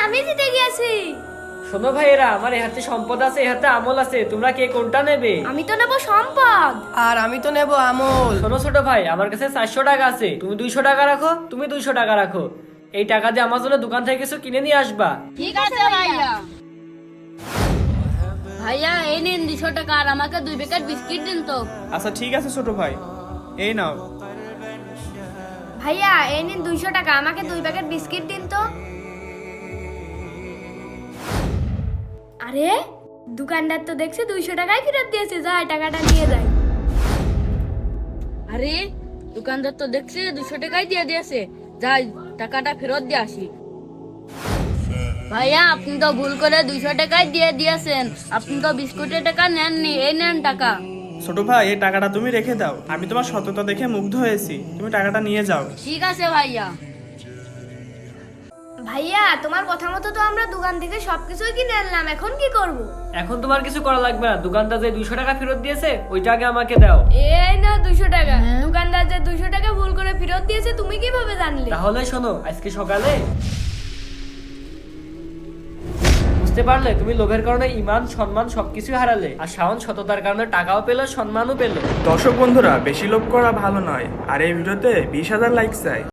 আমি জিতে গেছি। শোনো ভাইয়েরা, আমার এই হাতে সম্পদ আছে, এই হাতে আমল আছে, তোমরা কে কোনটা নেবে? আমি তো নেবো সম্পদ। আর আমি তো নেব আমল। শোনো ছোট ভাই, আমার কাছে 400 টাকা আছে, তুমি 200 টাকা রাখো, তুমি 200 টাকা রাখো। এই টাকা দিয়ে আমার জন্য দোকান থেকে কিছু কিনে নিয়ে আসবা। ঠিক আছে ভাইয়া। ভাইয়া এই নিন 200 টাকা, আর আমাকে 2 প্যাকেট বিস্কিট দিন তো। আচ্ছা ঠিক আছে ছোট ভাই, এই নাও। ভাইয়া এই নিন 200 টাকা, আমাকে 2 প্যাকেট বিস্কিট দিন তো। আরে দোকানদার তো দেখছি 200 টাকায় ফেরত দিয়েছে, যাই টাকাটা নিয়ে যাই। আরে দোকানদার তো দেখছি 200 টাকাই দিয়ে দিয়েছে, যাই টাকাটা ফেরত দিয়ে আসি। ভাইয়া আপনি তো ভুল করে 200 টাকাই দিয়ে দিয়েছেন, আপনি তো বিস্কুটের টাকা নেননি, এই নেন টাকা। ছোট ভাই, এই টাকাটা তুমি রেখে দাও, আমি তোমার সততা দেখে মুগ্ধ হয়েছি, তুমি টাকাটা নিয়ে যাও। ঠিক আছে ভাইয়া। ভাইয়া তোমার কথা মতো তো আমরা দোকান থেকে সবকিছুই কিনে আনলাম, এখন কি করব? এখন তোমার কিছু করা লাগবে না, দোকানদার যে 200 টাকা ফেরত দিয়েছে ওইটা আগে আমাকে দাও। এই না 200 টাকা। দোকানদার যে 200 টাকা ভুল করে ফেরত দিয়েছে তুমি কিভাবে জানলে? তাহলে শোনো, আজকে সকালে বুঝতে পারলে তুমি লোভের কারণে ইমান সম্মান সবকিছু হারালে, আর শাওন সততার কারণে টাকাও পেলো, সম্মানও পেলো। দর্শক বন্ধুরা, বেশি লোভ করা ভালো নয়, আর এই ভিডিওতে 20,000 লাইক চাই।